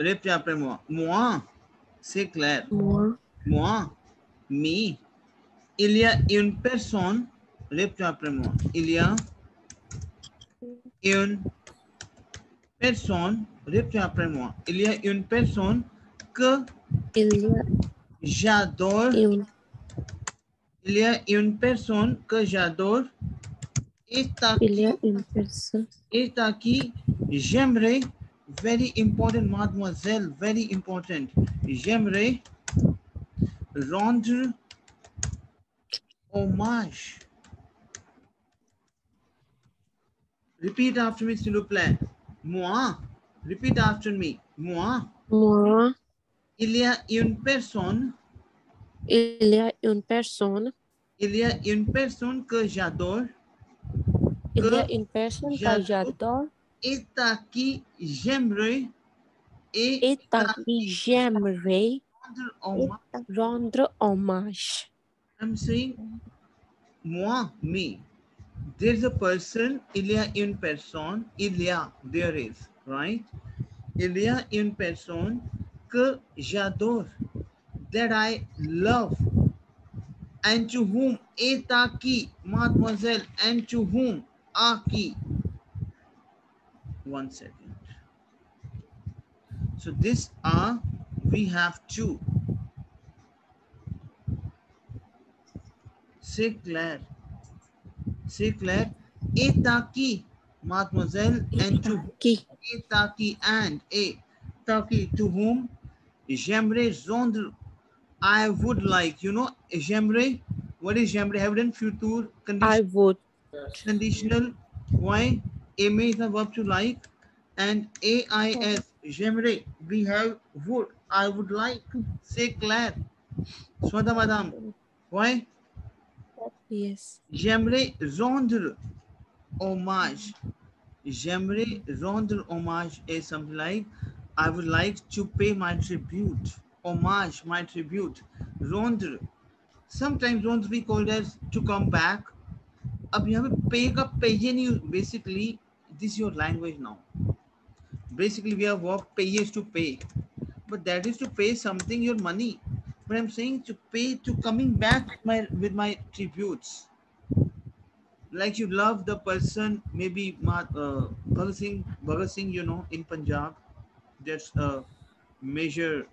Répétez après moi. Moi, c'est clair. Moi. Moi, me. Il y a une personne. Répétez après moi. Il y a une personne. Répétez après moi. Il y a une personne que Il y a j'adore. une, Il y a une personne que j'adore. il y a une personne. Et à qui j'aimerais, very important mademoiselle, very important. J'aimerais rendre hommage. Repeat after me, s'il vous plaît. Moi. Repeat after me. Moi. Moi. Il y a une personne. Il y a une personne. Il y a une personne que j'adore. Il y a Que une personne que j'adore. j'adore. Et à qui j'aimerais. Et à qui j'aimerais rendre hommage. I'm saying moi, me. There's a person, il y a une personne, il y a, there is, right? Il y a une personne que j'adore, that I love, and to whom, est à qui, mademoiselle, and to whom, à qui. 1 second. So this are, we have two. C'est clair. C'est clair. Et à qui, mademoiselle, and to whom, Qui? et à qui, and, et à qui, to whom, j'aimerais rendre, I would like, you know, j'aimerais, what is j'aimerais? Have done future I would. conditional. Why? Aimer is a verb to like, and AIS, j'aimerais, we have would, I would like, c'est clair. Swada madame, why? Yes. J'aimerais rendre hommage. J'aimerais rendre hommage is something like, I would like to pay my tribute. Hommage, my tribute. Rendre. Sometimes rendre we call it as to come back. अब यहाँ पे pay का paye नहीं, basically this is your language now. Basically we have verb pay is to pay, but that is to pay something, your money. But I'm saying to pay, to coming back with my tributes. Like you love the person, maybe Bhagat Singh, you know, in Punjab, that's a major,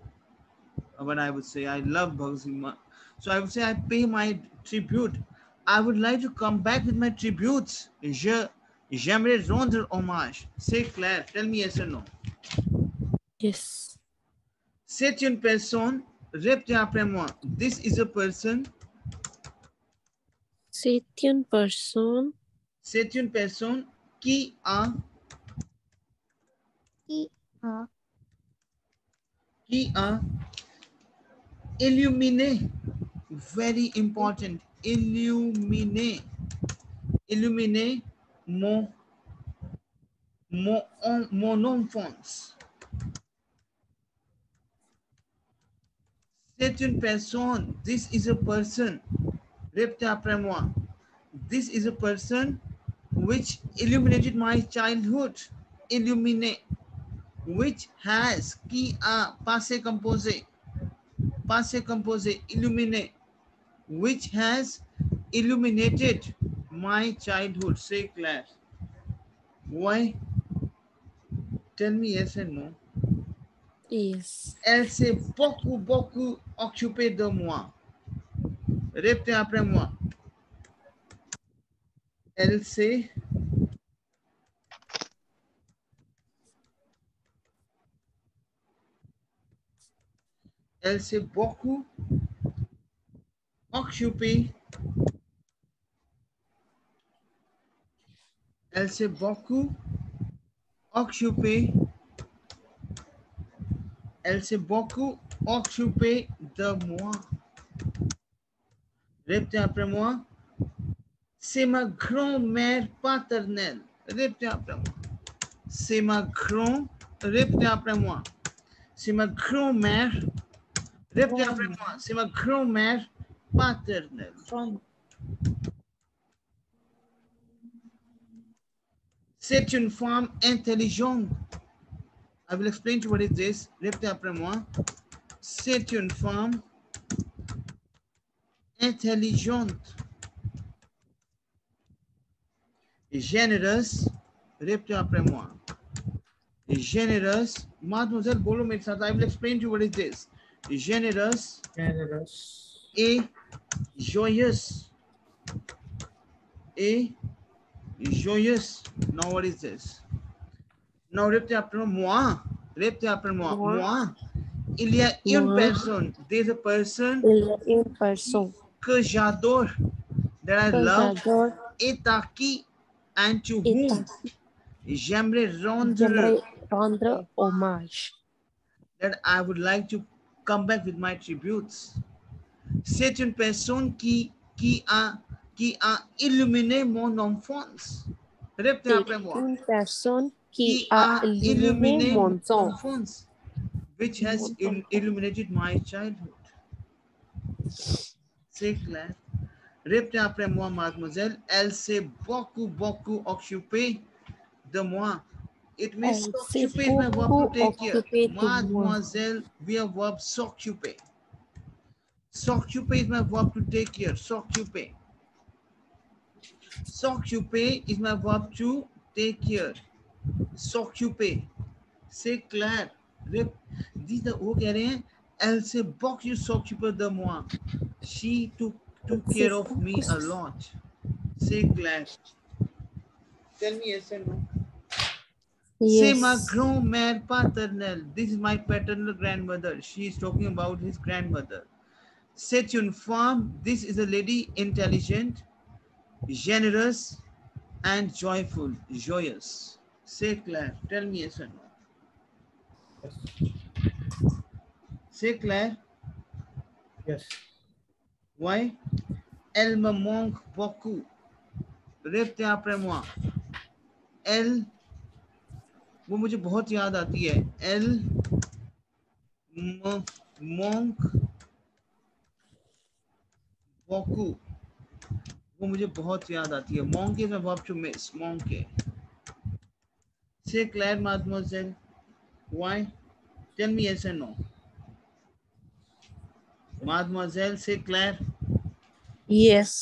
what I would say, I love Bhagat Singh. So I would say I pay my tribute. I would like to come back with my tributes. J'aimerais rendre hommage. C'est clair. Tell me yes or no. Yes. C'est une personne. Répétez après moi. This is a person. C'est une personne. C'est une personne qui a. Qui a illuminé. Very important. Illuminé. Illuminé mon enfance. C'est une personne. This is a person. Répétez après moi. This is a person which illuminated my childhood. Illuminé. Which has. Qui a. Passé composé. Passé composé. Illuminé. Which has illuminated my childhood. Say clair. Why? Tell me yes and no. Yes. Elle s'est beaucoup occupée de moi. Répétez après moi. Elle s'est beaucoup occupée. Elle s'est beaucoup occupée. Elle s'est beaucoup occupée de moi. Répétez après moi. C'est ma grand-mère paternelle. Répétez après moi. C'est ma répétez après moi. C'est ma grand-mère. Répétez après moi. C'est ma grand-mère paternelle. C'est une femme intelligente. I will explain to you what is this. Répétez après moi. C'est une femme intelligente, généreuse. Répétez après moi. Généreuse. Mademoiselle, बोलो मेरे साथ. I will explain to you what is this. Généreuse. Generous. Et joyeuse. Et joyeuse. Now what is this? Now répétez après moi. Répétez après moi. Moi. Moi. Il y a une Moi. personne. There's a person Il y a une personne que j'adore. That I que love. j'adore Et à qui and to et whom j'aimerais j'aimerais rendre rendre hommage. that I would like to come back with my tributes. C'est une personne qui a illuminé mon enfance. Répétez après C'est moi. une personne qui Qui a a illuminé illuminé mon mon temps. enfance, which has Mon enfance. illuminated my childhood. C'est clair. Répétez après moi, mademoiselle. Elle s'est beaucoup occupée de moi. It means Elle s'occuper s'est is my verb to beaucoup take care. occupée de moi. Mademoiselle, we have verb s'occuper. S'occuper is my verb to take care. S'occuper. S'occuper is my verb to take care. S'occuper. C'est clair. वो कह रहे हैं elle s'est beaucoup s'occuper de moi. She took care of me a lot. C'est clair. Tell me yes or no. C'est ma Yes. grand-mère paternelle. This is my paternal grandmother. She is talking about his grandmother. C'est une femme. This is a lady intelligent, generous, and joyful. Joyous. C'est clair. Tell me yes or no. Yes. C'est clair. Yes. Why? Elle me manque beaucoup. Répétez après moi. Elle, वो मुझे बहुत याद आती है. Elle me manque beaucoup. वो मुझे बहुत याद आती है. Manque is a verb to miss. Manque. C'est clair, mademoiselle. Why? Tell me yes or no. Mademoiselle, c'est clair. Yes.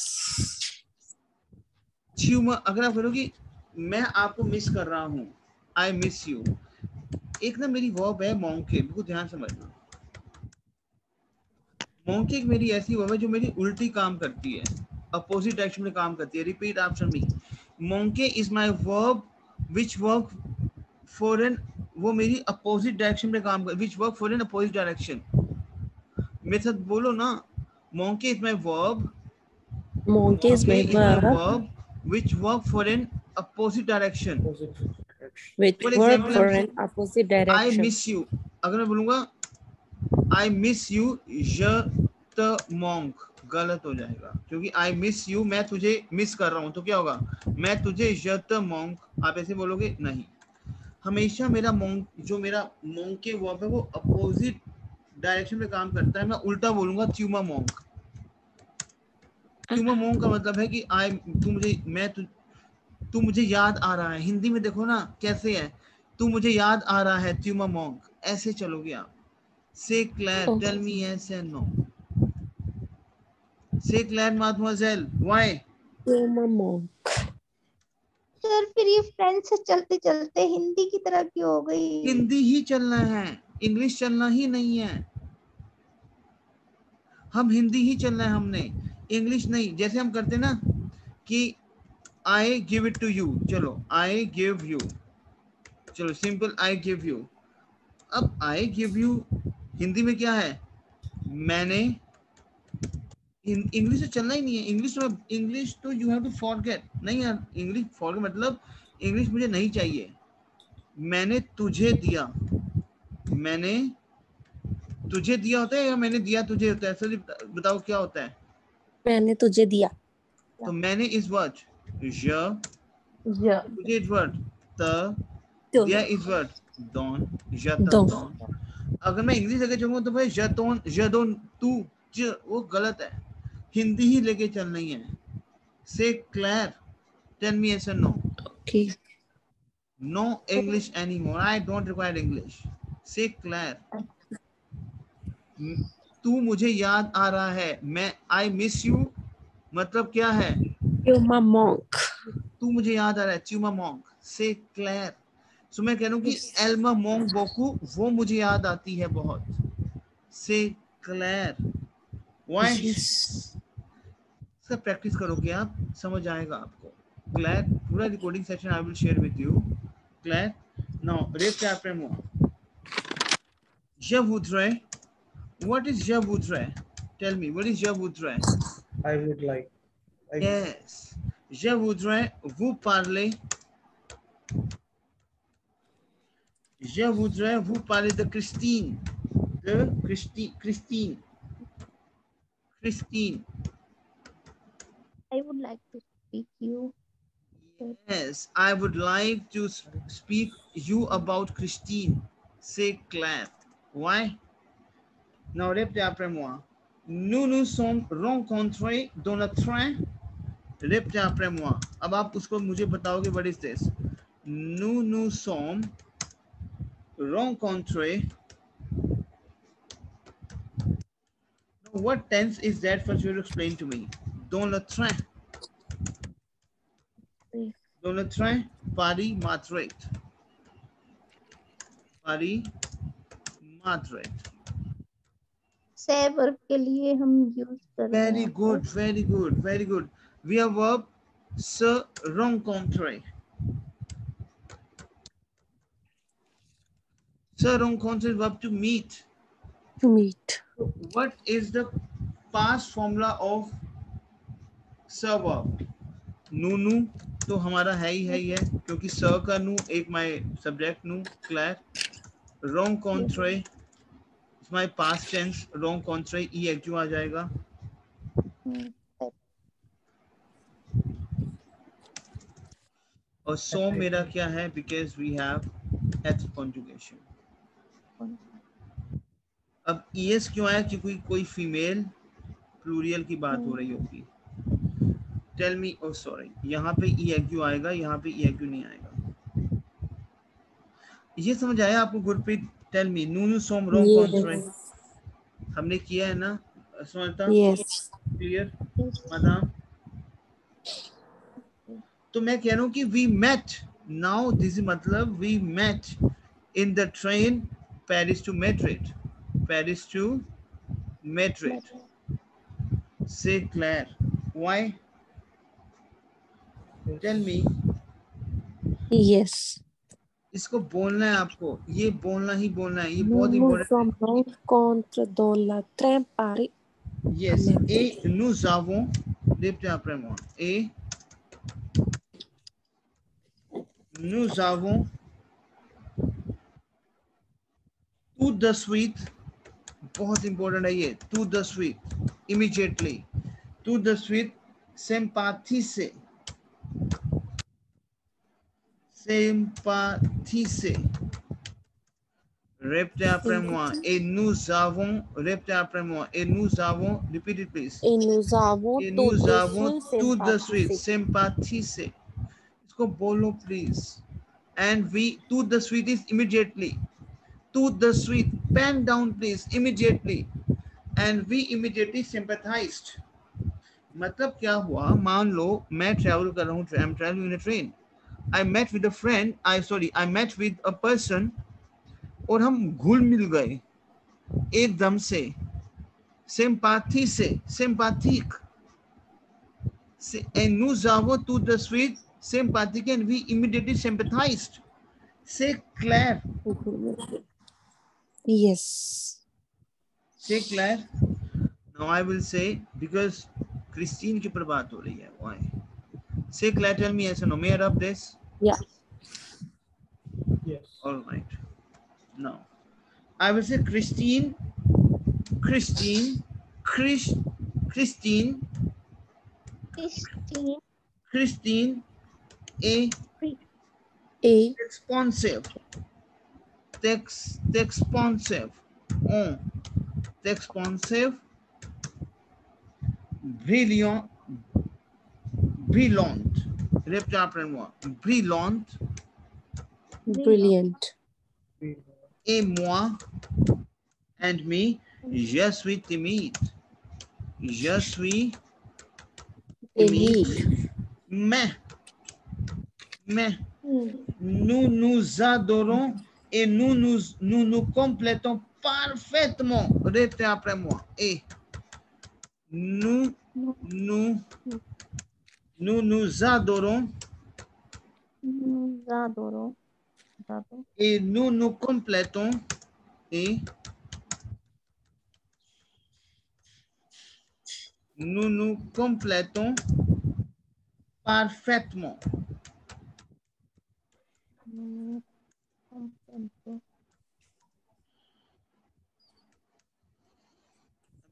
Tumor, अगर आप करोगे मैं आपको मिस कर रहा हूँ. I miss you. एक ना मेरी वर्ब है मॉन्के. बिल्कुल ध्यान समझना. मॉन्के एक मेरी ऐसी वर्ब है जो मेरी उल्टी काम करती है. अपोजिट डायरेक्शन में काम करती है. Repeat after me. मॉन्के is my verb which work for an, वो मेरी अपोजिट डायरेक्शन में काम कर, which work for an opposite direction. मेरे साथ बोलो ना. मॉन्के is my verb. Monkey is my verb which work for an opposite direction. Opposite direction. which For work example, for I'm an opposite I direction. miss you. अगर मैं बोलूँगा I miss you, je te manque, गलत हो जाएगा क्योंकि I miss you मैं तुझे miss कर रहा हूँ. तो क्या होगा? मैं तुझे je te manque. आप ऐसे बोलोगे नहीं. हमेशा मेरा मॉन्क, जो मेरा मॉन्क के वर्ब है वो अपोजिट डायरेक्शन में काम करता है. मैं उल्टा बोलूंगा ट्यूमा मॉन्क. ट्यूमा मॉन्क का मतलब है कि तू मुझे याद आ रहा है. हिंदी में देखो ना कैसे है. तू मुझे याद आ रहा है ट्यूमा मॉन्क. ऐसे चलोगे आप. Say clear. Tell me yes and no. Say clear माdemoiselle. व्हाई? Monk. सर फिर ये फ्रेंच से चलते चलते हिंदी की तरह क्यों हो गई? हिंदी ही चलना है, इंग्लिश चलना ही नहीं है. हम हिंदी ही चलना है हमने, इंग्लिश नहीं. जैसे हम करते ना कि I give it to you. चलो आई गिव यू. चलो सिंपल आई गिव यू. अब आई गिव यू हिंदी में क्या है? मैंने. इंग्लिश तो चलना ही नहीं है. इंग्लिश तो यू हैव टू फॉरगेट. नहीं यार, इंग्लिश फॉरगेट मतलब इंग्लिश मुझे नहीं चाहिए. मैंने तुझे दिया. मैंने तुझे दिया होता है या मैंने दिया तुझे होता है? सर बताओ क्या होता है? मैंने तुझे दिया. तो मैंने इज वर्ड je, तुझे इज वर्ड त, दिया is word don, je te Don. don. अगर मैं इंग्लिश लेके चलूंगा तो भाई je don तू, वो गलत है. हिंदी ही लेके चलनी है. से क्लैर. टेल मी यस और no. Okay. No English anymore. I don't require English. Say Claire. तू मुझे याद आ रहा है. मैं I miss you मतलब क्या है? You're my monk. तू मुझे याद आ रहा है. Tu me manques. Say Claire. So मैं कह रहा हूँ कि Yes. Elle me manque beaucoup. वो मुझे याद आती है बहुत. Say Claire. Why? Yes. इसका प्रैक्टिस करोगे आप, समझ आएगा आपको. Claire, पूरा recording session I will share with you. Claire, now répétez après moi. Je voudrais. What is je voudrais? Tell me, what is je voudrais? I would like. Yes. Je voudrais vous parler. Je voudrais vous parler de Christine. De Christine. Christine. I would like to speak you. Yes, I would like to speak you about Christine. Say Claire. Why? Now répétez après moi. Nous nous sommes rencontrés dans le train. Répétez après moi. अब आप उसको मुझे बताओगे what is this? Nous nous sommes rencontrés. What tense is that? First you will explain to me. Dans le train. Dans le train. Paris Madrid. Paris Madrid. से verb के लिए हम use कर रहे हैं. Very good, very good, very good. We have verb se rencontrer. Se rencontrer is verb to meet. To meet. What is the past formula of se verb? Nu तो हमारा है ही है क्योंकि स का नु एक my subject नु Claire. Rencontrer is my past tense. Rencontrer e क्यों आ जाएगा? और so मेरा क्या है? Because we have H conjugation. अब es क्यों आया? क्योंकि कोई फीमेल प्लूरियल की बात हो रही होगी. Tell me. ओ सॉरी, यहाँ पे ई क्यों आएगा? यहाँ पे ई क्यों नहीं आएगा? ये समझ आया आपको गुरप्रीत? Tell me. नूनू सोम रोंग कॉन्ट्रे हमने किया है ना? समझता? Yes. Clear madam? तो मैं कह रहा हूँ कि वी मेट. नाउ दिस मतलब we met in the train Paris to Madrid. Paris to Madrid. Say Claire. Why? Tell me. Yes. इसको बोलना है आपको. ये बोलना ही बोलना है. ये Nous बहुत nous important sommes rencontrés dans le train Paris. है. यस. ए nous avons. Répétez après moi. Et nous avons tout de suite. बहुत इंपॉर्टेंट है ये. tout de suite. Immediately. tout de suite. sympathie से. sympathie से. Répétez après moi. Et nous avons. Répétez après moi. Et nous avons. Repeat it please. Et nous avons Et tout nous de avons suite tout de suite. sympathisé. sympathie से. इसको बोलो please. And we. tout de suite is immediately. Tout de suite. Pen down please. Immediately. And we immediately sympathized. मतलब क्या हुआ? मान लो मैं travel कर रहा हूँ. I'm traveling in a train. I met with a friend. I met with a person. और हम घुल मिल गए एकदम से. सिंपैथी से. sympathetic. And nous avons tout de suite sympathetic and we immediately sympathized. Say Claire. Yes. Say Claire. Now I will say because Christine की पर बात हो रही है. Why? Say Claire. Tell me yes or no. May I rub this? Yeah. Yes. All right. Now I will say Christine. Christine. Christine. Christine. Christine. A. Responsive. Responsive. Responsive. Brilliant. Brilliant. Répétez après moi. Brilliant. Brilliant. Et moi, and me, je suis timide. Je suis timide. Timide. Mais, nous nous adorons et nous complétons parfaitement. Répétez après moi. Et nous adorons Nous adorons. et nous complétons et nous complétons parfaitement.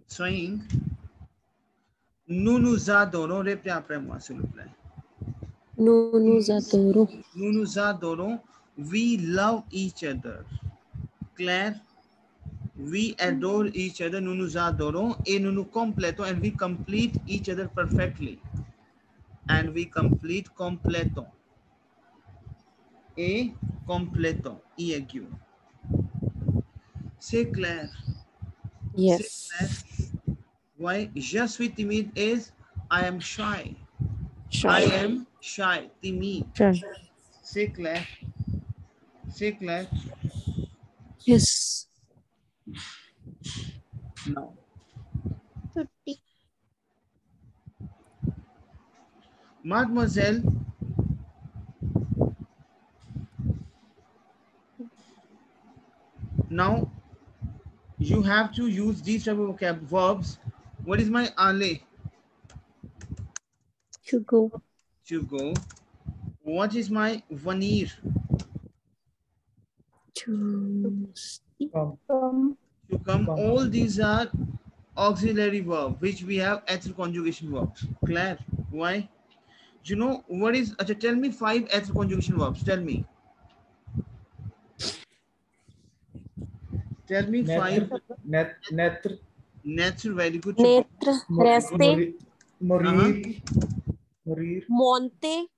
Saying, nous adorons, répétez après moi s'il vous plaît. Nous nous adorons. Nous adorons. We love each other. Claire, we adore each other. Nous adorons et nous complétons, and we complete each other perfectly. And we complétons. Et complétons. IAQ. C'est clair. Yes. C'est clair. Why? Je suis timide is I am shy. I am shy. Timide. Shy. C'est clair. C'est clair. Yes. No. छुट्टी. Mademoiselle, now you have to use these type of verbs. What is my aller? To go. To go. What is my venir? To see. Come. To come. All these are auxiliary verbs which we have ether conjugation verbs. Claire, why? You know what is? Tell me 5 ether conjugation verbs. Tell me. Tell me 5. Netr. Netr, very good. Netra. Reste. Morir. Morir. Monte.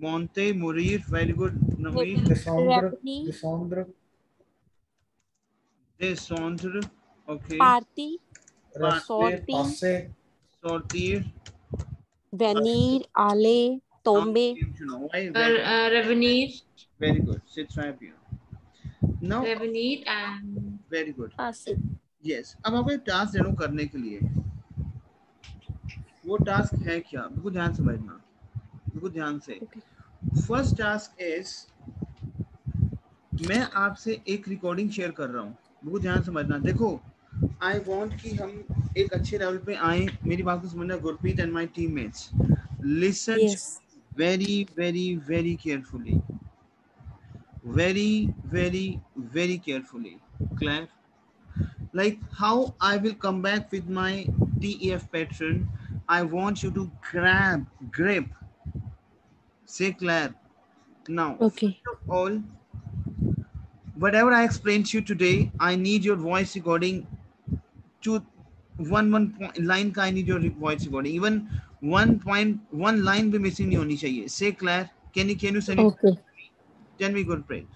Monte, Morir, very good. Naveed. Descendre. Revenir. Descendre. Descendre, okay. Parti. Rester. Sortir. Passer. Sortir. Venir. Aller. Tomber. Why? Revenir, Very good. Sit right here. Now, revenir and very good. Passer. Yes. अब आपको एक task दे रहा हूँ करने के लिए. वो task है क्या? बिल्कुल ध्यान से समझना. बिल्कुल ध्यान से. फर्स्ट टास्क इज मैं आपसे एक रिकॉर्डिंग शेयर कर रहा हूँ. बिल्कुल ध्यान से समझना. देखो, आई वांट कि हम एक अच्छे लेवल पे आए. मेरी बात को समझना. Gurpreet and my teammates, listen Yes. very carefully. Very carefully. Claire, like how I will come back with my TEF pattern, I want you to grip. Say Claire. Now, Okay. first of all, whatever I explained to you today, I need your voice recording to one line का I need your voice recording. Even 1.1 line भी missing नहीं होनी चाहिए. Say Claire, can you send it? Okay. Can we good pray?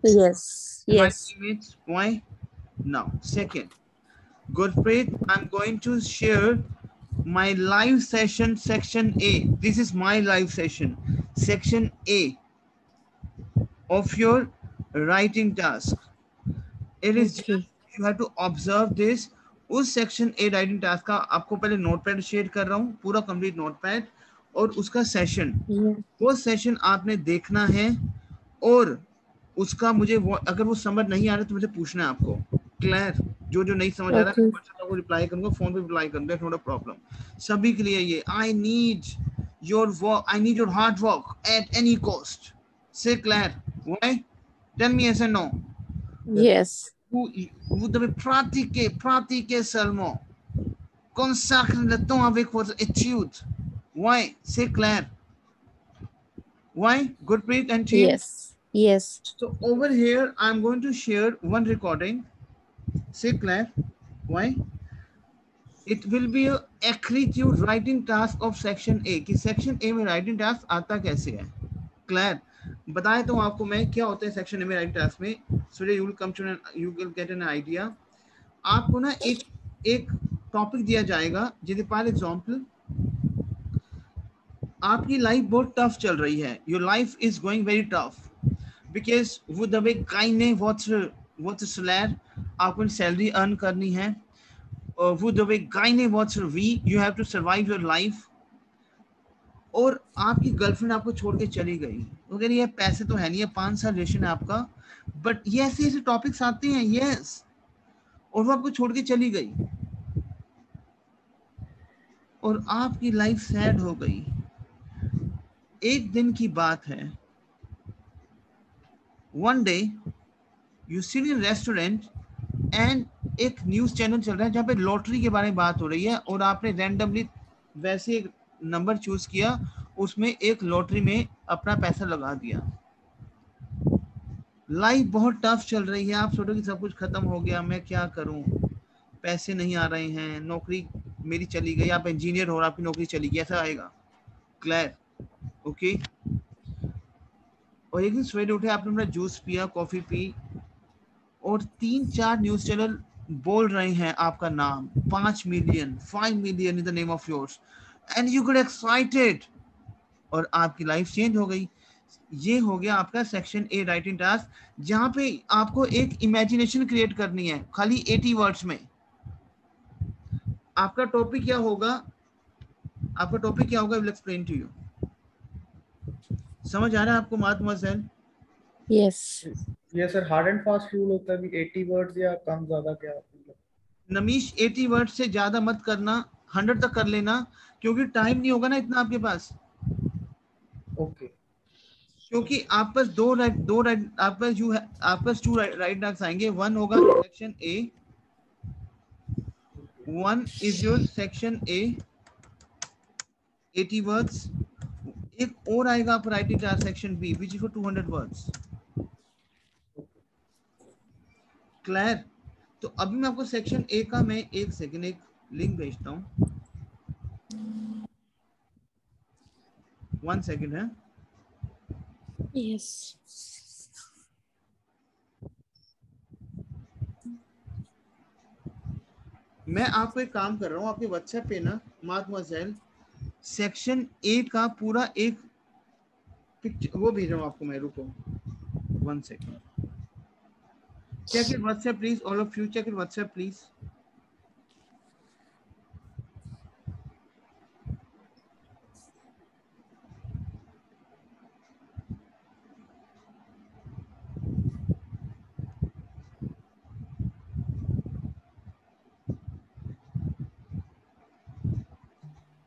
Yes. My Yes. teammates, why? Now, second, Gurpreet, I'm going to share my live session, section A. This is my live session, section A of your writing task. It is Okay. just, you have to observe this. उस section A writing task का आपको पहले notepad share कर रहा हूँ, पूरा complete notepad और उसका सेशन. Yeah. वो सेशन आपने देखना है और उसका मुझे अगर वो समझ नहीं आ रहा तो मुझे पूछना है आपको. क्लियर? जो नहीं समझ आ रहा है मैं रिप्लाई करूंगा, फोन पे रिप्लाई करूंगा, नॉट अ प्रॉब्लम. सभी के लिए ये I need your work, I need your hard work at any cost. Say clear? Why? Tell me yes and no. Yes. Vous devez pratiquer seulement. Consacrez le temps avec votre étude. Why? C'est clair. Why? Gurpreet and team? Yes. Yes. So over here, I'm going to share one recording. C'est clair. Why? It will be a accretive writing task of section A. कि section A में writing task आता कैसे है? Clear. बताया तो आपको मैं क्या होता है सेक्शन ए में राइटिंग टास्क में, so you will come to you will get an idea. आपको ना एक टॉपिक दिया जाएगा, जैसे फॉर एग्जांपल आपकी लाइफ बहुत टफ चल रही है, your life is going very tough because वो the way kind what's salary, आपको सैलरी अर्न करनी है, और वो the way kind what's we you have to survive your life, और आपकी गर्लफ्रेंड आपको छोड़ के चली गई, अगर ये पैसे तो है नहीं है, 5 साल रिलेशन है आपका, बट ये ऐसे ऐसे टॉपिक्स आते हैं, यस, और वो आपको छोड़ के चली गई और आपकी लाइफ सैड हो गई। एक दिन की बात है, one day you sit in restaurant and एक न्यूज चैनल चल रहा है जहाँ पे लॉटरी के बारे में बात हो रही है, और आपने रैंडमली वैसे एक नंबर चूज किया, उसमें एक लॉटरी में अपना पैसा लगा दिया। लाइफ बहुत टफ चल रही है, आप सोचो कि सब कुछ खत्म हो गया, मैं क्या करूं, पैसे नहीं आ रहे हैं, नौकरी मेरी चली गई, आप इंजीनियर हो और आपकी नौकरी चली गई, ऐसा आएगा क्लियर, ओके। और एक दिन सवेरे उठे, आपने अपना जूस पिया, कॉफी पी, और 3-4 न्यूज चैनल बोल रहे हैं आपका नाम, 5 million 5 million in the name of yours, and you get excited, और आपकी लाइफ चेंज हो गई। ये हो गया आपका सेक्शन ए राइटिंग टास्क, जहां पे आपको एक इमेजिनेशन क्रिएट करनी है खाली 80 वर्ड्स में। आपका टॉपिक क्या होगा, आपका टॉपिक क्या होगा, विल एक्सप्लेन टू यू। समझ आ रहा है आपको मातमसल? Yes. ये sir hard and fast rule होता है भी 80 वर्ड्स या कम ज्यादा क्या मतलब? नमीश 80 वर्ड से ज्यादा मत करना, 100 तक कर लेना, क्योंकि टाइम नहीं होगा ना इतना आपके पास। ओके। क्योंकि आप पास आप पास आप पास 2 राइट टास्क आएंगे, वन होगा section A, one is your section A 80 words, एक और आएगा आप writing task section B which is for 200 words, clear. तो अभी मैं आपको सेक्शन ए का मैं एक सेकंड एक लिंक भेजता हूँ, 1 सेकंड है। Yes. मैं आपको एक काम कर रहा हूँ, आपके व्हाट्सएप पे ना मातमसल सेक्शन ए का पूरा एक पिक्चर वो भेज रहा हूँ आपको मैं, रुको 1 second, check it WhatsApp please, all of you check it WhatsApp please।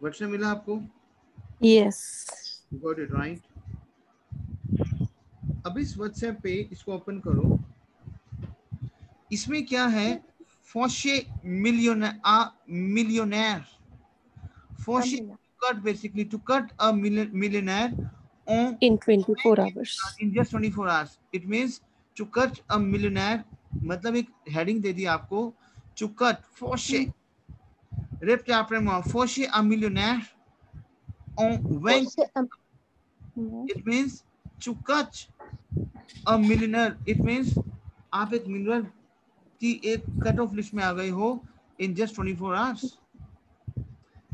WhatsApp मिला आपको? Yes. Got it right। अब इस WhatsApp पे इसको ओपन करो, इसमें क्या है, फोशे millionaire फोशे cut basically to cut a millionaire on In 24 hours. in just 24 hours, it means to cut a millionaire, मतलब एक हेडिंग दे दी आपको, to cut फोशे ripped after फोशे a millionaire on when it means to cut a millionaire, it means आप एक millionaire की एक cut off list में आ गए हो इन जस्ट 24 आवर्स।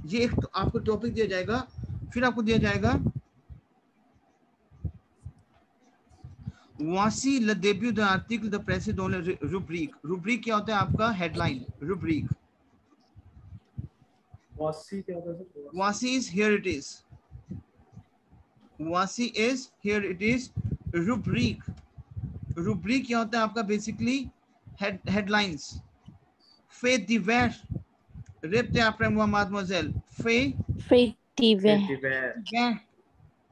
ये एक तो आपको टॉपिक दिया जाएगा, फिर आपको दिया जाएगा वासी ल डेब्यू द आर्टिकल द प्रेस डोन रूब्रिक। रूब्रिक क्या होता है आपका, हेडलाइन, रूब्रिक। वासी क्या होता है सर? वासी इज हियर इट इज, वासी is here it is, rubric. Rubric क्या होता है आपका, बेसिकली हेडलाइंस। फे Diver ripped après moi mademoiselle, फे Fediver.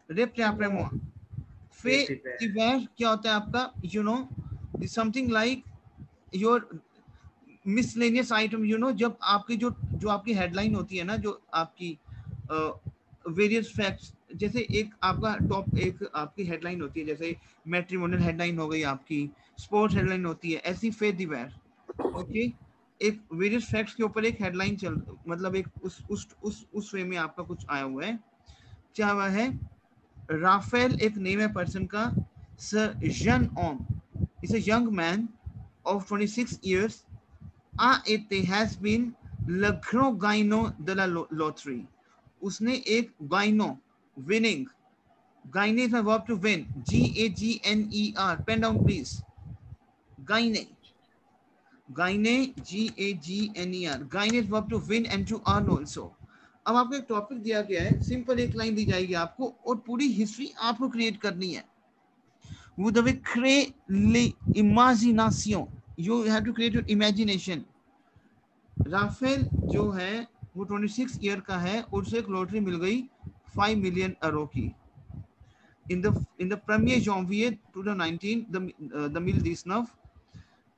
रिप्ट après moi, फे दिवेर क्या होता है आपका, you know something like your miscellaneous item, you know जब आपकी जो आपकी हेडलाइन होती है ना, जो आपकी वेरियस फैक्ट्स, जैसे एक आपका टॉप एक आपकी हेडलाइन होती है, जैसे मैट्रिमोनियल हेडलाइन हो गई आपकी, स्पोर्ट्स हेडलाइन होती है, ऐसी फे दिवेर, ओके। एक वेरियस फैक्ट्स के ऊपर एक हेडलाइन मतलब एक उस वे में आपका कुछ आया हुआ है, क्या हुआ है, राफेल एक नेम है पर्सन का. सर जन ओम is a young man of 26 years a été has been le grand gagnant de la loterie. उसने एक gyno winning. Gagne is my verb to win. G-A-G-N-E-R. Pen down please. Gagne. Gagne, G-A-G-N-E-R. Gagne is verb to win and to earn also. अब आपको एक topic दिया गया है, simple एक line दी जाएगी आपको और पूरी हिस्ट्री आपको क्रिएट करनी है. Vous devez créer l'imagination. You have to create your imagination. राफेल जो है वो 26 ईयर का है और उसे एक लॉटरी मिल गई 5 मिलियन यूरो की. In the 1er janvier 2019, the 2019,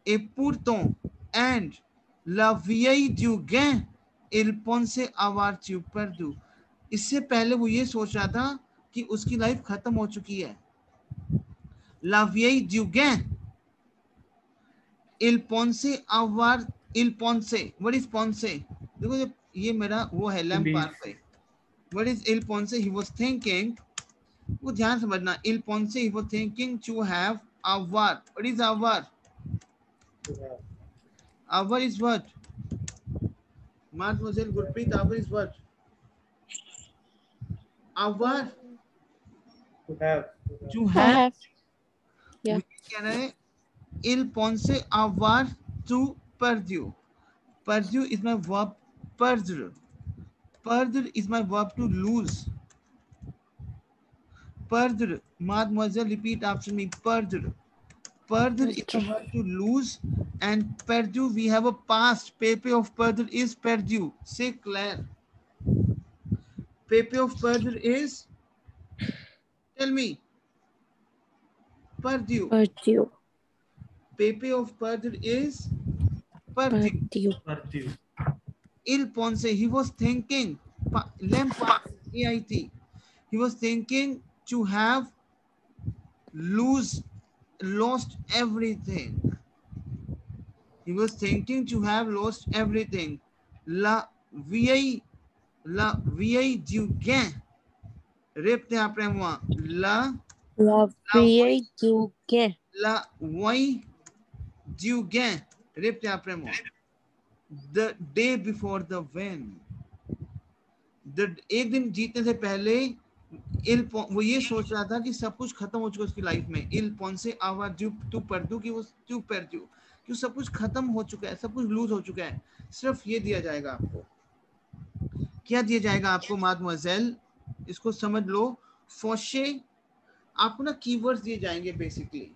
et pourtant, and la vieille du gain, il pensait avoir tout perdu. इससे पहले वो ये सोच रहा था कि उसकी लाइफ खत्म हो चुकी है. La vieille du gain, il pensait avoir, il pensait, what is pensait? देखो ये मेरा वो है लैम्प पार पे. What is il pensait? He was thinking. वो ध्यान समझना. Il pensait, he was thinking to have avoir. What is avoir? Avoir is what? Mademoiselle Gurpreet, avoir is what? Avoir. To have. To I have. have. Yeah. क्या है? Il pensait avoir to perdu. Perdu is my verb perdre. Perdre is my verb to lose. Perdre. Mademoiselle, repeat after me. Perdre. Perdre is the verb to lose, and perdu we have a past. Pepe of perdre is perdu. Say Claire. Pepe of perdre is. Tell me. Perdu. Perdu. Pepe of perdre is perdu. Perdu. Il pense, he was thinking. Lamp AIT. He was thinking to have lost everything. He was thinking to have lost everything. La vieille du gain. Répétez après moi. La vieille du gain. La vieille du gain. Répétez après moi. The day before the win. एक दिन जीतने से पहले वो ये सोच रहा था कि सब कुछ खत्म हो चुका उसकी लाइफ में. इल पोंसे आवा टू परदू कि वो टू परदू कि सब कुछ खत्म हो चुका है, सब कुछ लूज हो चुका है. सिर्फ ये दिया जाएगा आपको. क्या दिया जाएगा आपको मादमोजेल? इसको समझ लो. फोशे आपको ना कीवर्ड्स दिए जाएंगे बेसिकली.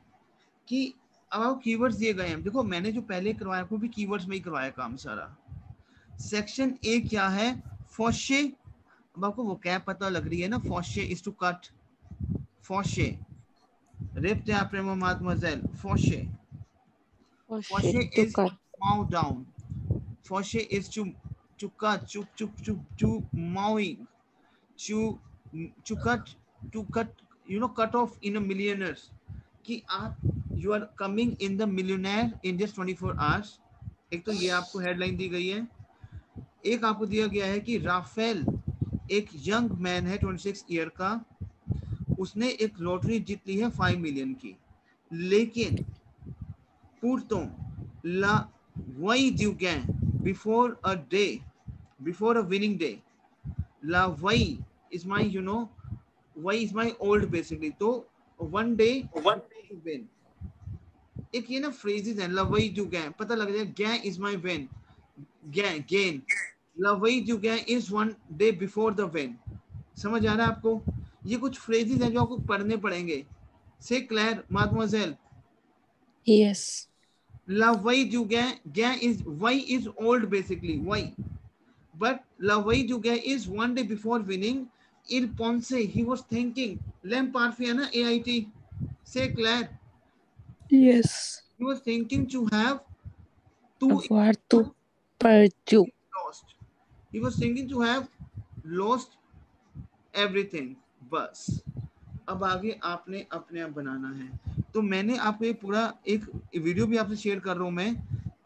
कि अब आपको कीवर्ड्स दिए गए हैं. देखो मैंने जो पहले करवाया आपको भी कीवर्ड्स में ही करवाया काम सारा. सेक्शन ए क्या है? फोशे. अब आपको वो क्या पता लग रही है ना. फोशे इज टू कट. फोशे रेप्टे आपरेमो मादमोजेल. फोशे फोशे is mow down. Foche is to cut, to mowing, to cut, cut off in a millionaires. कि आप you are coming in the millionaire in just 24 hours. एक तो ये आपको हेडलाइन दी गई है. एक आपको दिया गया है कि राफेल एक यंग मैन है 26 ईयर का. उसने एक लॉटरी जीत ली है 5 मिलियन की. लेकिन pourtant la veille du gain, before a winning day. La veille is my, veille is my old basically. तो one day to win. एक ये ना phrases है. La veille du gain. पता लग जाए. Gain is my win. Gain. La veille du gain is one day before the win. समझ आ रहा है आपको? ये कुछ phrases हैं जो आपको पढ़ने पड़ेंगे. Say Claire, mademoiselle. Yes. La veille du gain is old basically. Why? But la veille du gain is one day before winning. Il pensait, he was thinking. Lem parfait na AIT. Say Claire. Yes. He was thinking to have Avoir to perdu. lost. He was thinking to have lost everything. बस अब आगे आपने अपने आप बनाना है. तो मैंने आपको ये पूरा एक वीडियो भी आपसे शेयर कर रहा हूं मैं.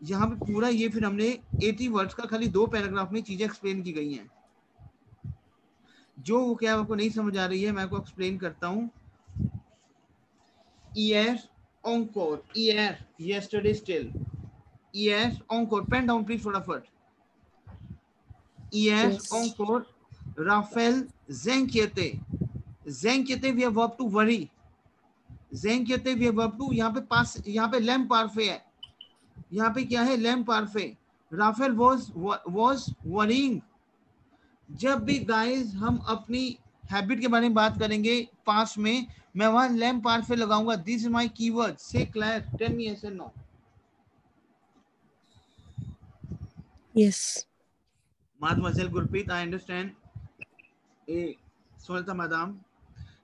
यहाँ पे पूरा ये फिर हमने 80 वर्ड्स का खाली 2 पैराग्राफ में चीजें एक्सप्लेन की गई हैं. जो वो क्या आपको नहीं समझ आ रही है मैं आपको एक्सप्लेन करता हूँ. Hier encore, hier, yesterday still. Hier encore, pen down please फटाफट. Hier Yes. encore, Raphael zenkiete. Zenkiete we have verb to worry. Zenkiete we have verb to, यहाँ पे पास, यहाँ पे लैम पारफे है. यहाँ पे क्या है? लैम पारफे. Raphael was worrying. जब भी गाइस हम अपनी हैबिट के बारे में बात करेंगे पास्ट में, मैं वहां लैम पारफे लगाऊंगा. This is my keyword. से क्लियर, टेल मी यस और no. Yes. Mademoiselle Gurpreet, I understand. A Sultan Madam,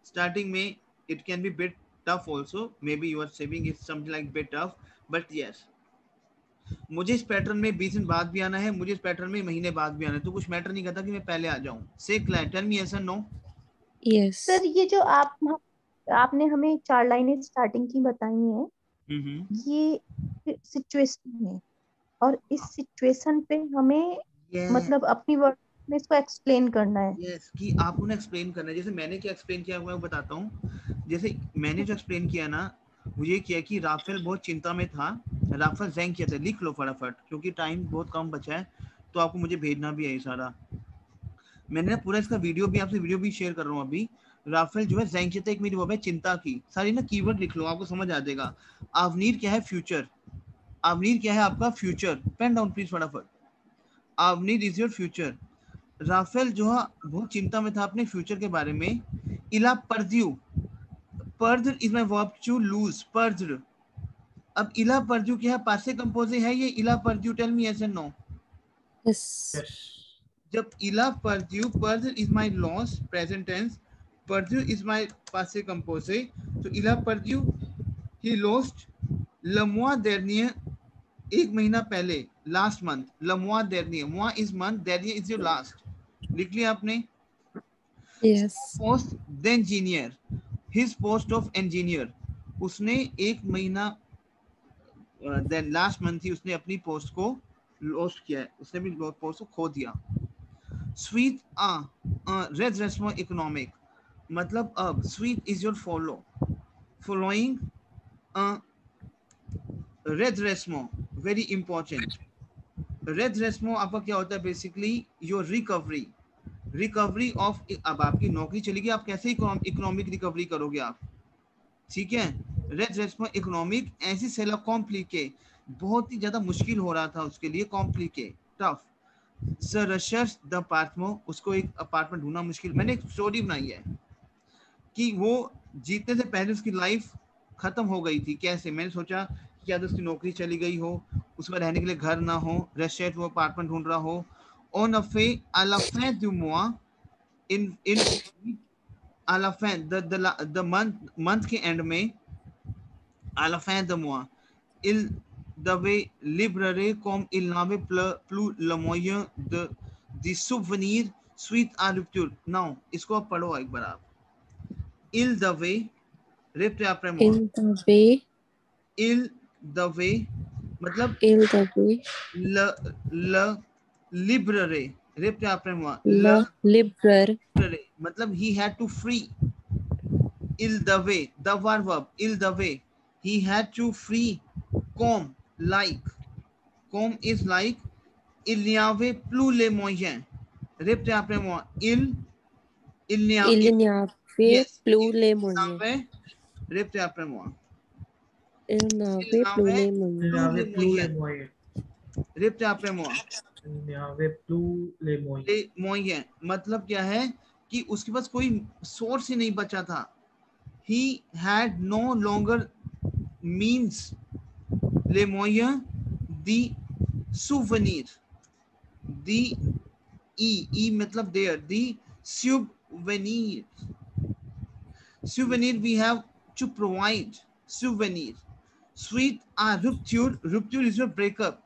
starting में it can be bit tough also. Maybe your saving is something like bit tough, but yes. मुझे इस pattern में 20 दिन बाद भी आना है, मुझे इस पैटर्न में महीने बाद भी आना है, तो कुछ मैटर नहीं करता कि मैं पहले आ जाऊं. से क्लियर, टेल मी यस और नो. Yes. सर ये जो आपने हमें 4 लाइनें स्टार्टिंग की बताई हैं, ये सिचुएशन है और इस सिचुएशन पे हमें मतलब अपनी वर्ड में इसको एक्सप्लेन करना है. यस, कि आपको ना एक्सप्लेन करना है. जैसे मैंने क्या एक्सप्लेन किया मैं बताता हूँ. जैसे मैंने जो एक्सप्लेन किया ना, वो ये किया कि राफेल बहुत चिंता में था. राफेल जैंग किया था. लिख लो फटाफट क्योंकि टाइम बहुत कम बचा है, तो आपको मुझे भेजना भी है ये सारा. मैंने ना पूरा इसका वीडियो भी आपसे वीडियो भी शेयर कर रहा हूँ अभी. राफेल जो है जैंग किया था, एक मेरी वर्ब है चिंता की. सारी ना कीवर्ड लिख लो, आपको समझ आ जाएगा. आवनीर क्या है? फ्यूचर. आवनीर क्या है आपका? फ्यूचर. पेन डाउन प्लीज फटाफट. आवनीर इज योर फ्यूचर. राफेल जो है बहुत चिंता में था अपने फ्यूचर के बारे में. इला परद्यू. पर्द is my verb to lose. पर्द. अब इला परद्यू क्या है? पासे कंपोजे है ये इला परद्यू. Tell me yes and no. Yes. जब इला परद्यू, पर्द is my loss present tense, परद्यू इज माय पासे कंपोजे, तो इला परद्यू ही लॉस्ट लमवा देरनिय, एक महीना पहले, लास्ट मंथ. लमवा देरनिय, मुआ इज मंथ, देरनिय इज योर लास्ट. लिख लिया आपने. Yes. Post the engineer, his post of engineer, उसने एक महीना देन लास्ट मंथ ही उसने अपनी पोस्ट को लॉस्ट किया है, उसने भी पोस्ट को खो दिया. स्वीट रेड रेस्मो इकोनॉमिक, मतलब अब स्वीट इज योर फॉलो, फॉलोइंग रेड रेस्मो, वेरी इंपॉर्टेंट. रेड रेस्मो आपका क्या होता है? Basically your recovery. Recovery of, अब आपकी नौकरी चली गई, आप कैसे इकोनॉमिक रिकवरी करोगे आप? ठीक है. रेड रेस्मो इकोनॉमिक ऐसी सेला कॉम्प्लिके, बहुत ही ज्यादा मुश्किल हो रहा था उसके लिए. कॉम्प्लिके, टफ. सर रशर्स द अपार्टमेंट, उसको एक अपार्टमेंट ढूंढना मुश्किल. मैंने एक स्टोरी बनाई है कि वो जीतने से पहले उसकी लाइफ खत्म हो गई थी. कैसे? मैंने सोचा कि या तो उसकी नौकरी चली गई हो, उसका रहने के लिए घर ना हो, रशिया वो अपार्टमेंट ढूंढ रहा हो. ऑन अ फे à la fin du mois, in à la fin the month के एंड में, à la fin de mois, il devait livrer comme il n'avait plus le moyen de souvenir suite à rupture. Now इसको आप पढ़ो एक बार आप. Il devait, répétez après moi. In the way. Il devait मतलब In the way. le library, répétez après moi. Le library. मतलब he had to free. Il devait, the verb, il devait, he had to free comme, like. Comme is like. Il n'y avait plus les moyens. Répétez après moi. Il n'y avait yes, plus les moyens. Répétez après moi. Il n'avait plus les moyens. Répétez après moi. Il n'y avait plus les moyens. les moyens मतलब क्या है कि उसके पास कोई source ही नहीं बचा था. He had no longer means. les moyens the souvenir. the e मतलब there. the souvenir. Souvenir we have to provide. Souvenir. Suite à rupture. Rupture is your breakup.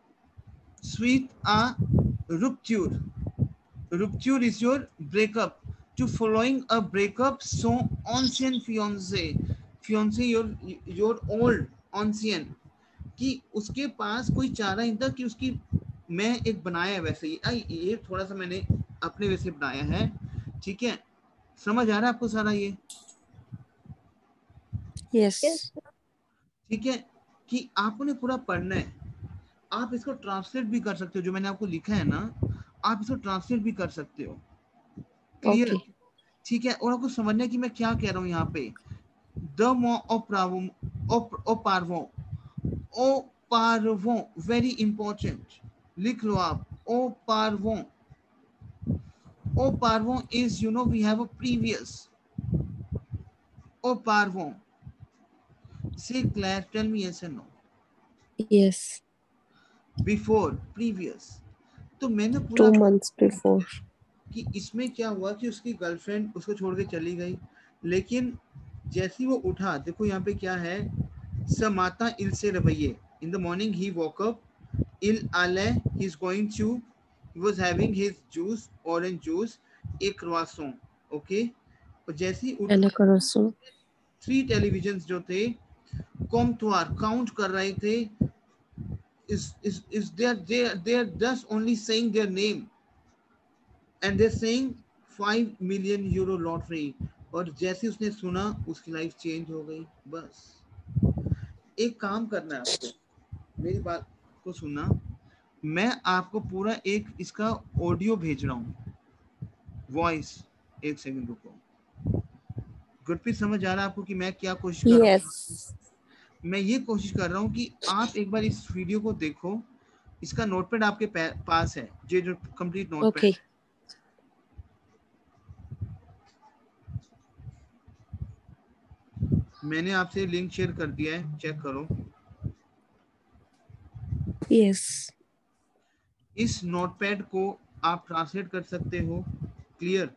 Suite à rupture. Rupture is your breakup. To following a breakup, son ancien fiancé. Fiancé your old ancien. कि उसके पास कोई चारा नहीं था कि उसकी, मैं एक बनाया है वैसे ही, ये थोड़ा सा मैंने अपने वैसे बनाया है. ठीक है. समझ आ रहा है आपको सारा ये? Yes. ठीक है, कि आपको ने पूरा पढ़ना है। आप इसको ट्रांसलेट भी कर सकते हो, जो मैंने आपको लिखा है ना, आप इसको ट्रांसलेट भी कर सकते हो। क्लियर? Okay. ठीक है, और आपको समझना है कि मैं क्या कह रहा हूँ यहाँ पे। द मो ओ पारवों, वेरी इंपॉर्टेंट, लिख लो आप। ओ पारवों is, you know, we have a previous. ओ पारवों, say Claire, tell me yes and no. Yes. Before, previous. तो मैंने पूरा 2 months before. कि इसमें क्या हुआ कि उसकी गर्लफ्रेंड उसको छोड़ के चली गई, लेकिन जैसी वो उठा, देखो यहाँ पे क्या है, समाता इल से रवैये। In the morning he walk up इल आले, he is going to, he was having his juice, orange juice, एक croissant, ओके। और जैसे ही And a उठा, corazon. 3 टेलीविजन जो थे कॉम्टवार काउंट कर रहे थे, is they're just only saying their name and they're saying 5 million euro lottery। और जैसे उसने सुना उसकी लाइफ चेंज हो गई। बस एक काम करना है आपको, मेरी बात को सुनना, मैं आपको पूरा एक इसका ऑडियो भेज रहा हूँ, वॉइस। एक सेकंड रुको। गुरप्रीत समझ आ रहा है आपको कि मैं क्या कोशिश कर रहा हूँ? Yes. मैं ये कोशिश कर रहा हूँ कि आप एक बार इस वीडियो को देखो। इसका नोटपैड आपके पास है, ये जो कंप्लीट नोटपैड Okay. है। मैंने आपसे लिंक शेयर कर दिया है, चेक करो। Yes. इस नोटपैड को आप ट्रांसलेट कर सकते हो। क्लियर?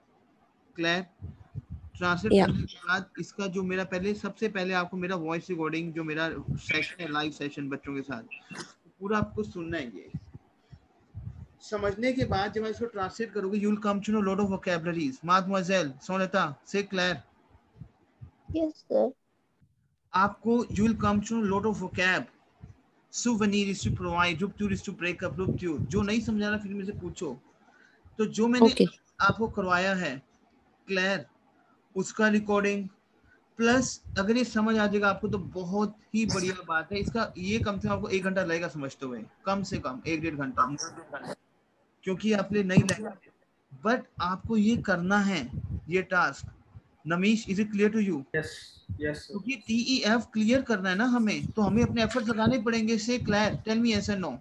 Translate Yeah. करने के बाद इसका जो मेरा सबसे पहले आपको मेरा वॉइस रिकॉर्डिंग, जो मेरा सेशन है, लाइव सेशन बच्चों के साथ, पूरा आपको सुनना है। ये समझने के बाद जब मैं इसको ट्रांसलेट करोगे, you will come to know lot of vocabularies. माdemoiselle, सोनेता, से क्लेयर, Yes, sir. आपको you will come to know lot of vocab. souvenir is to provide, rupture is to break up, rupture। जो नहीं समझा रहा फिर मेरे से पूछो। तो जो मैंने Okay. आपको करवाया है क्लेयर, उसका रिकॉर्डिंग प्लस अगर ये समझ आ जाएगा आपको तो बहुत ही बढ़िया बात है। इसका ये कम से कम आपको 1 घंटा लगेगा समझते हुए, कम से कम 1-1.5 घंटा, क्योंकि आपके लिए नई लैंग्वेज। बट आपको ये करना है, ये task. Namish, is it clear to you? Yes, yes, sir. क्योंकि TEF क्लियर करना है ना हमें, तो हमें अपने एफर्ट्स लगाने पड़ेंगे। Say clear, tell me yes and no.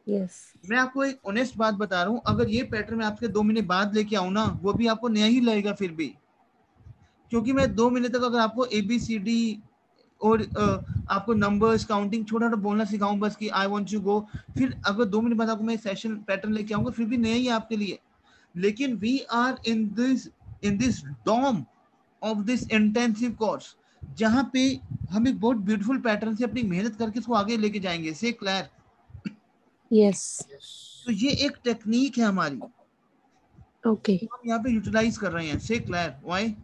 Yes. मैं आपको एक ऑनेस्ट बात बता रहा हूँ, अगर ये पैटर्न मैं आपके 2 महीने बाद लेके आऊँ ना, वो भी आपको नया ही लगेगा फिर भी, क्योंकि मैं 2 महीने तक अगर आपको ABCD और आपको नंबर्स, काउंटिंग छोटा छोटा बोलना सिखाऊं बस कि आई वांट टू गो, फिर अगर 2 महीने बाद आपको मैं सेशन पैटर्न लेके आऊंगा, फिर भी नया ही है आपके लिए। लेकिन we are in this dome of this intensive course, जहाँ पे हम एक बहुत ब्यूटीफुल पैटर्न से अपनी मेहनत करके इसको आगे लेके जाएंगे। से क्लियर? Yes. तो ये एक टेक्निक है हमारी, Okay. हम यहाँ पे यूटिलाइज कर रहे हैं। से क्लियर? व्हाई?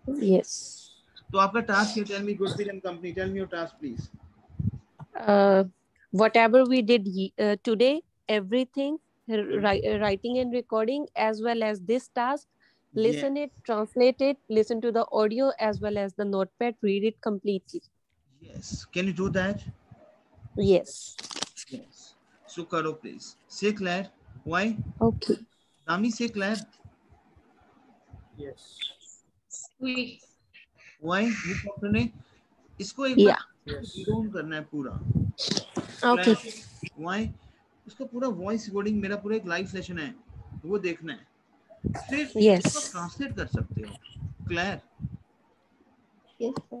Yes. तो आपका टास्क है, tell me Gurpreet and company, tell me your task please. Whatever we did today, everything, writing and recording, as well as this task, listen it, translate it, listen to the audio as well as the notepad, read it completely. Yes, can you do that? Yes. Yes. So karo please. Say Claire. Why? Okay. Nami, say Claire. Yes. Oui. Why? वो doctor ने इसको एक Yeah. बार रिडाउन करना है पूरा। Okay. Why? इसका पूरा voice recording, मेरा पूरा एक लाइव सेशन है, वो देखना है, फिर Yes. इसको ट्रांसलेट कर सकते हो। क्लियर? Yes, sir.